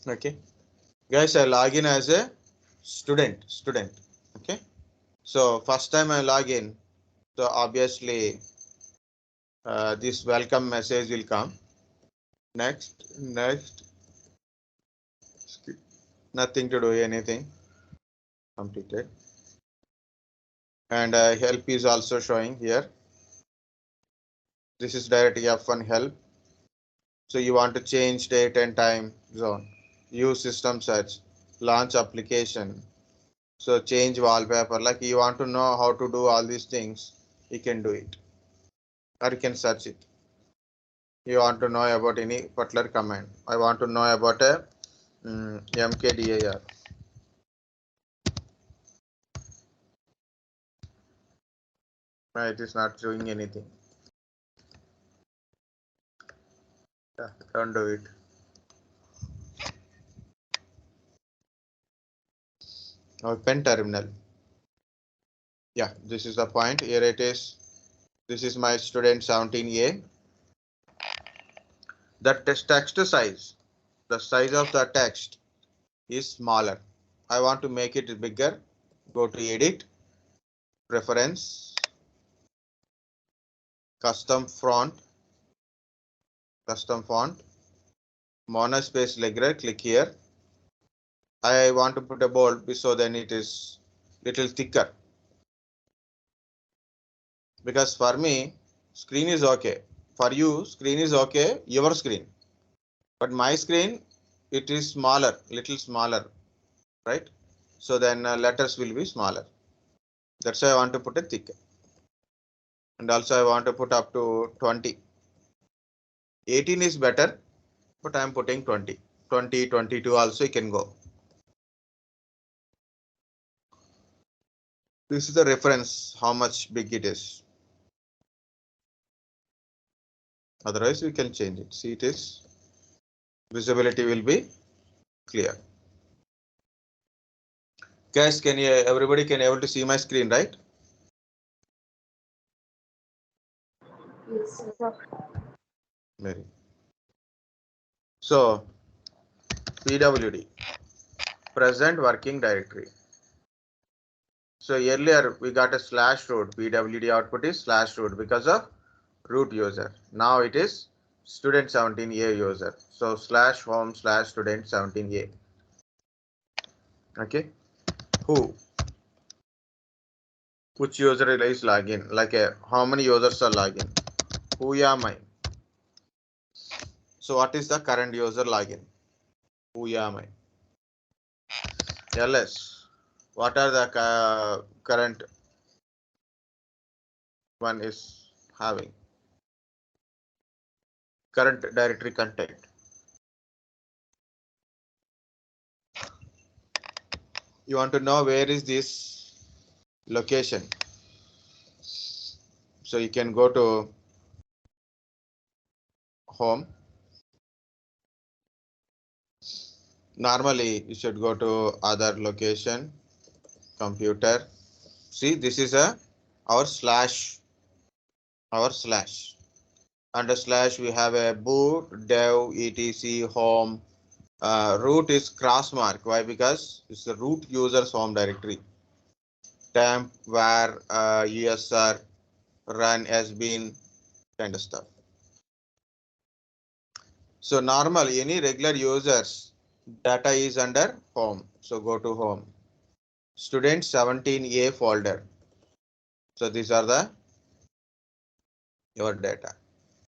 Okay, guys, I log in as a student. Okay, so first time I log in, so obviously this welcome message will come. Next, nothing to do, anything completed, and help is also showing here. This is directly F1 help. So you want to change date and time zone, use system search, launch application. So change wallpaper. Like you want to know how to do all these things, you can do it, or you can search it. You want to know about any particular command. I want to know about a mkdir. It is not showing anything. Yeah, don't do it. Open terminal. Yeah, this is the point. Here it is. This is my student 17A. The text size, the size of the text is smaller. I want to make it bigger. Go to edit, preference, custom font, monospace regular, click here. I want to put a bold so then it is little thicker. Because for me, screen is okay. For you, screen is okay, your screen. But my screen, it is smaller, little smaller, right? So then letters will be smaller. That's why I want to put it thicker. And also I want to put up to 20. 18 is better, but I am putting 20. 20, 22 also you can go. This is the reference, how much big it is. Otherwise, we can change it. See, it is visibility will be clear. Guys, can you everybody can able to see my screen, right? Yes, sir. Very. So PWD, present working directory. So earlier we got a slash root. PWD output is slash root because of root user. Now it is student 17A user. So slash home slash student 17A. Okay. Who? Which user is login? Like how many users are login? Who am I? So what is the current user login? Who am I? LS. What are the current one is having? Current directory content. You want to know where is this location? So you can go to home. Normally you should go to other location, computer. See, this is our slash. Under slash we have a boot, dev, etc, home. Root is cross mark. Why? Because it's the root user's home directory. Temp, var, usr, run has been kind of stuff. So normal, any regular users data is under home. So go to home. Student 17A folder. So these are the your data.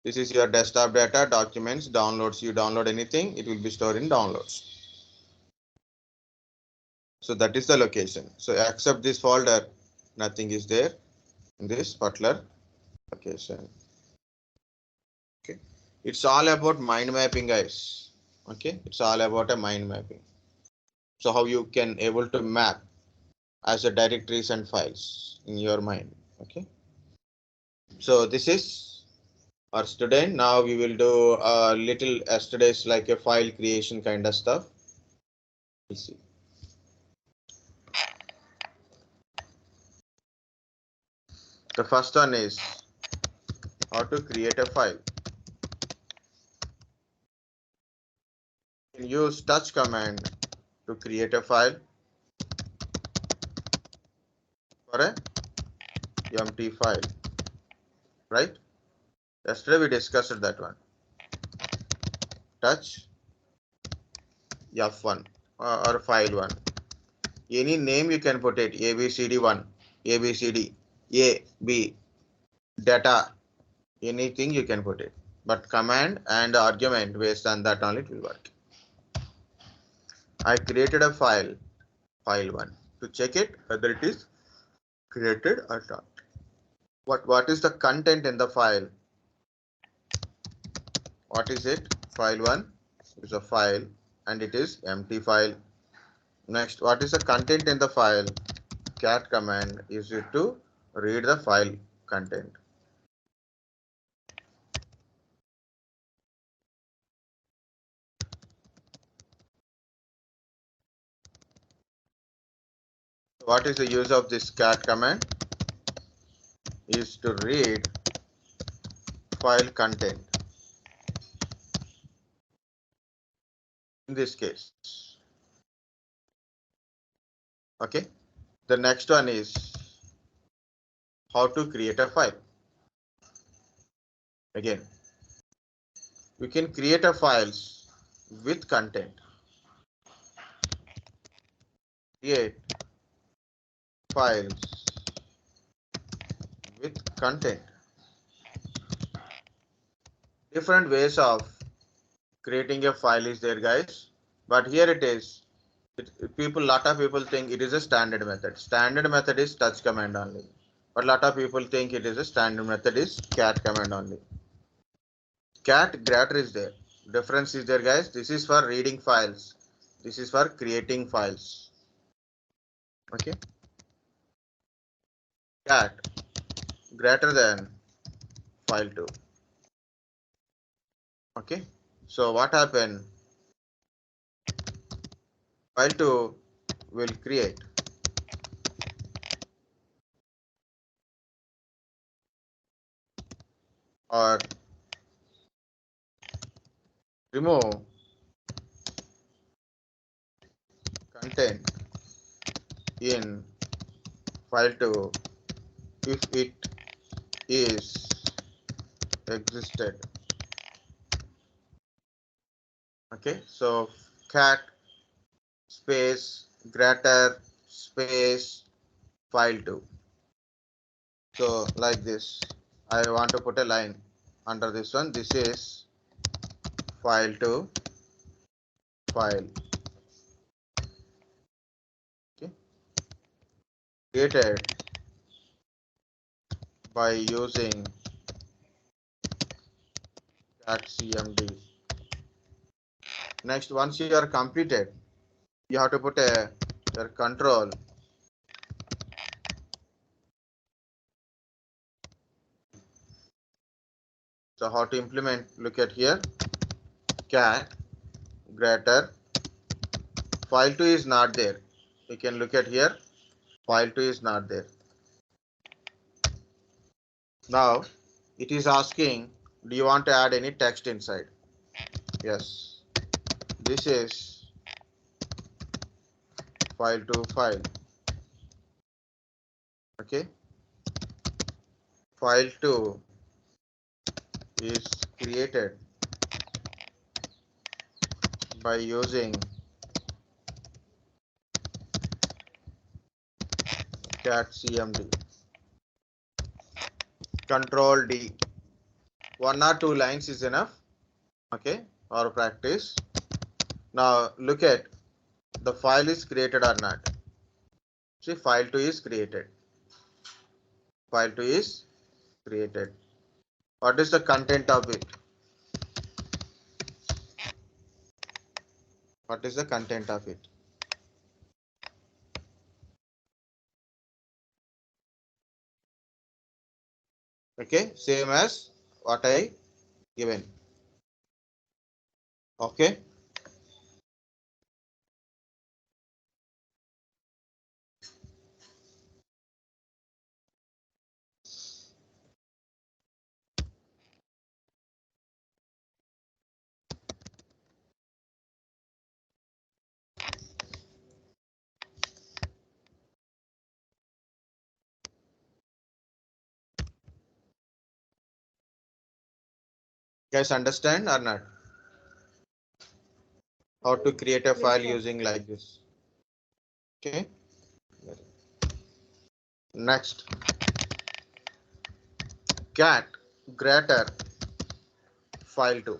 This is your desktop data, documents, downloads. You download anything, it will be stored in downloads. So that is the location. So except this folder, nothing is there in this particular location. Okay. It's all about mind mapping, guys. Okay. It's all about a mind mapping. So how you can able to map as a directories and files in your mind. Okay. So this is our student. Now we will do a little yesterday's like a file creation kind of stuff. We'll see. The first one is how to create a file. can use touch command to create a file for a empty file, right? Yesterday we discussed that one. Touch F1 or file 1. Any name you can put it, ABCD1, ABCD, A, B, data, anything you can put it. But command and argument based on that only it will work. I created a file, file 1, to check it whether it is created or not. What is the content in the file? What is it? File 1 is a file and it is empty file. Next, what is the content in the file? Cat command is used to read the file content. What is the use of this cat command? Is to read file content. In this case, okay. The next one is how to create a file. Again, we can create a files with content. Create files with content. Different ways of creating a file is there, guys, but here it is. Lot of people think it is a standard method. Standard method is touch command only, but lot of people think it is a standard method is cat command only. Cat greater is there. Difference is there, guys. This is for reading files. This is for creating files. Okay. Cat greater than file 2. Okay. So what happened? File 2 will create or remove content in file 2 if it is existed. Okay, so cat space greater space file 2. So like this, I want to put a line under this one. This is file 2 file. Okay, created by using cat cmd. Next, once you are completed, you have to put a your control so how to implement, look at here, cat greater file 2 is not there. You can look at here, file 2 is not there. Now it is asking, do you want to add any text inside? Yes, this is file 2 file. Okay, file 2 is created by using cat cmd. Control D. 1 or 2 lines is enough. Okay, or practice. Now look at the file is created or not. See, file 2 is created. File 2 is created. What is the content of it? What is the content of it? Okay, same as what I given. Okay. Guys, understand or not? How to create a Yes, file sir. using like this. Okay. Next, cat greater file2.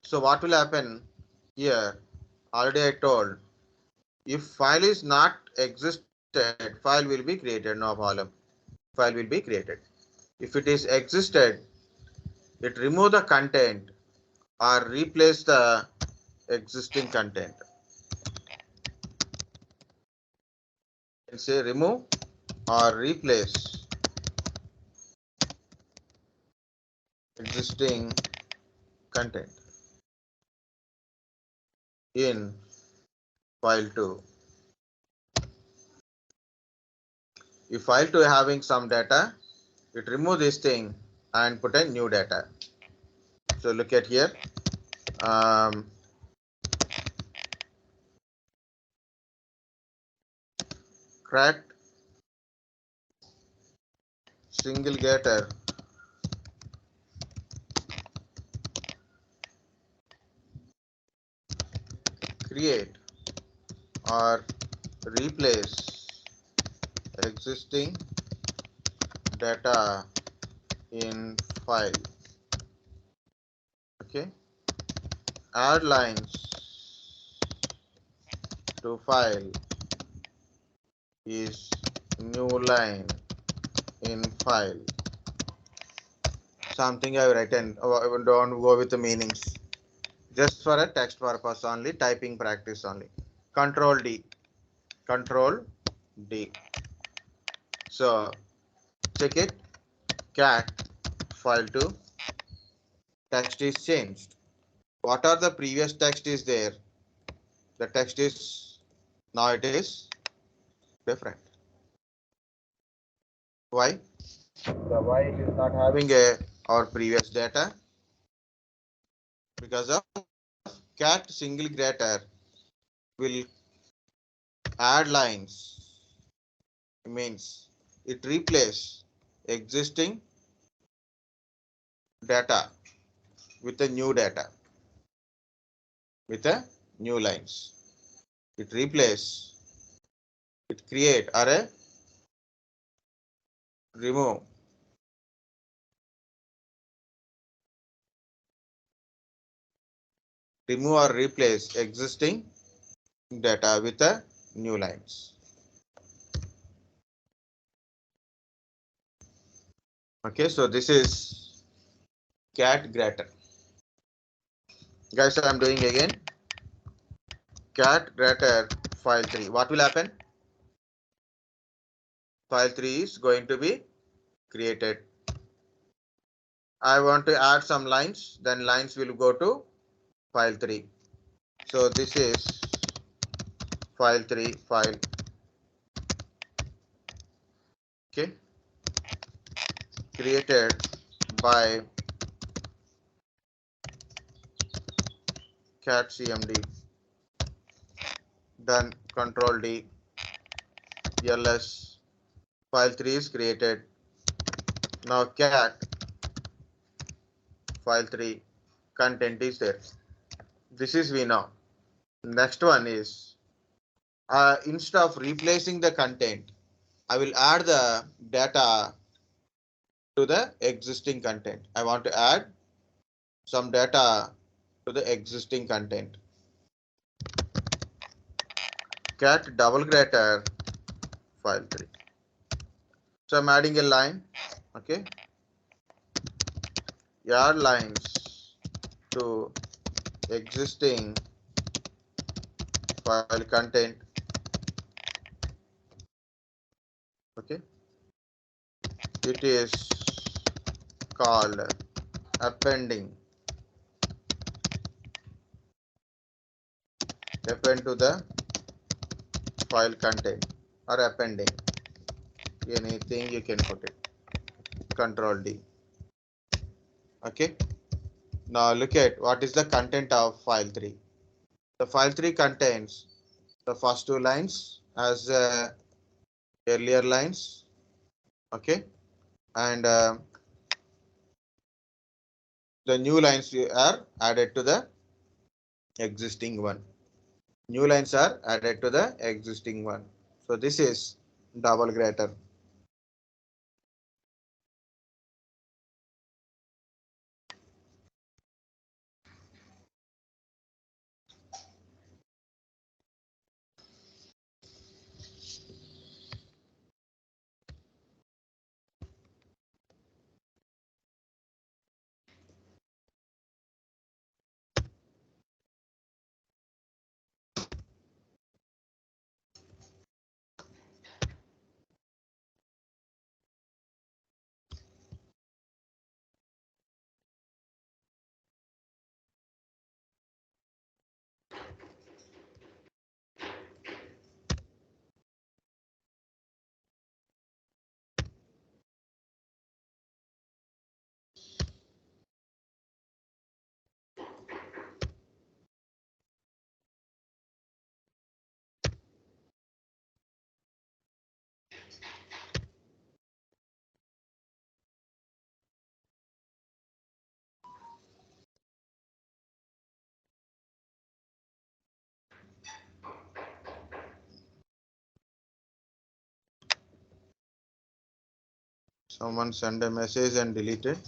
So what will happen here? Already I told, if file is not existed, file will be created, no problem. File will be created. If it is existed, it remove the content or replace the existing content. You can say remove or replace existing content in file2. If file2 having some data, it remove this thing and put a new data. So look at here. Um, cracked single getter create or replace existing data in file. Okay, add lines to file is new line in file. Something I've written. Don't go with the meanings. Just for a text purpose only, typing practice only. Control D. Control D. So check it. Cat file2 text is changed. What are the previous text is there? The text is now it is different. Why? The why it is not having a our previous data? Because of cat single greater will add lines, means it replace existing data with a new data, with a new lines. It replace, it create or a remove or replace existing data with a new lines. Okay, so this is cat greater. Guys, I am doing again. Cat greater file3. What will happen? File3 is going to be created. I want to add some lines, then lines will go to file3. So this is file3 file. Okay, created by cat cmd. Done. Control D. ls. File3 is created. Now cat file3 content is there. This is we know. Next one is instead of replacing the content, I will add the data to the existing content. I want to add some data to the existing content. Cat double greater file3. So I'm adding a line. Okay, add lines to existing file content. Okay, it is called append to the file content or appending, anything you can put it. Control D. Okay, now look at what is the content of file3. The file3 contains the first two lines as earlier lines. Okay, and the new lines are added to the existing one. New lines are added to the existing one. So this is double greater. Someone send a message and delete it.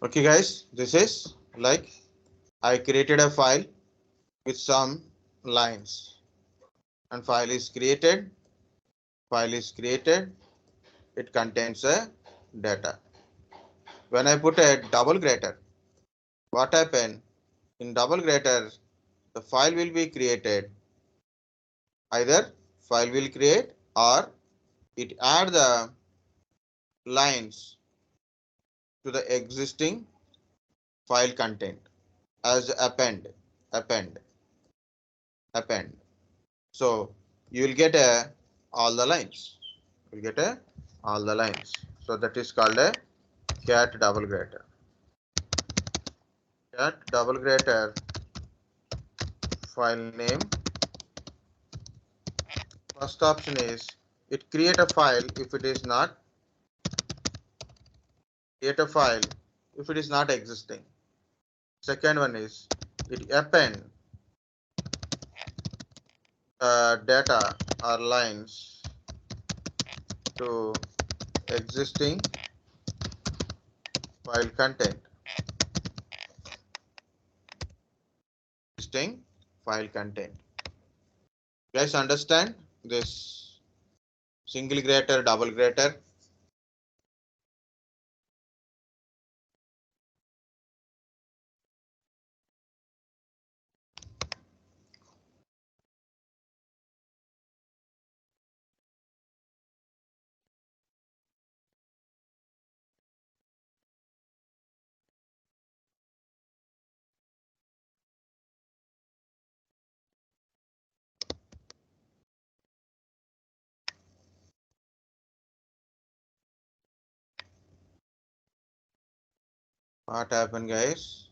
Okay guys, this is like I created a file with some lines, and file is created. It contains a data. When I put a double greater, what happen? In double greater, the file will be created. Either file will create or it add the lines to the existing file content as append, append. So you will get a all the lines. You will get a all the lines. So that is called a cat double greater. Cat double greater file name. First option is it create a file if it is not create a file if it is not existing. Second one is it append data or lines to existing file content. Existing file content. You guys understand this single greater, double greater? What happened, guys?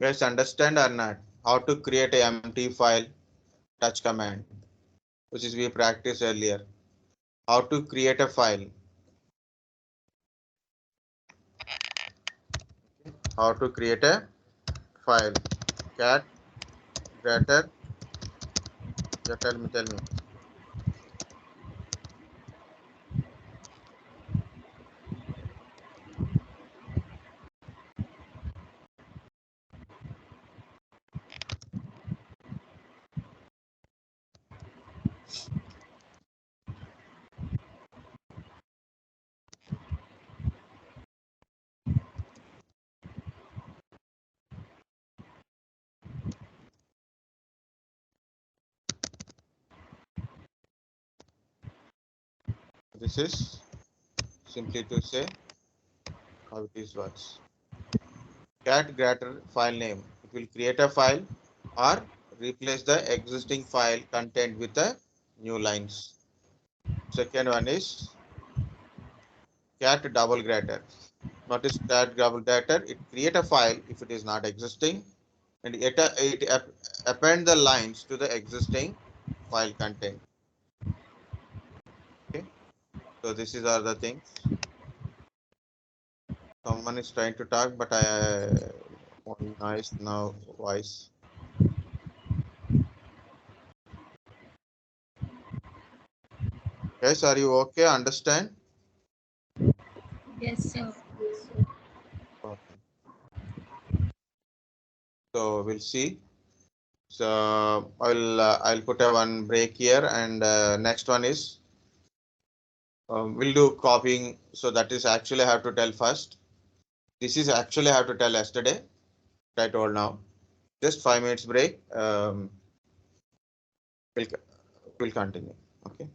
Guys, understand or not? How to create a empty file touch command, which is we practiced earlier. How to create a file. How to create a file. Cat greater. Yeah, tell me. This is simply to say how it is works. Cat greater file name. It will create a file or replace the existing file content with a new lines. Second one is cat double getter. Notice cat double getter, it create a file if it is not existing, and it append the lines to the existing file content. Okay, so this is are the things. Someone is trying to talk, but I want noise now voice. Guys, are you okay? Understand? Yes, sir. Okay. So we'll see. So I'll put a one break here, and next one is we'll do copying. So that is actually I have to tell first. This is actually I have to tell yesterday. I told now. Just 5 minutes break. We'll continue. Okay.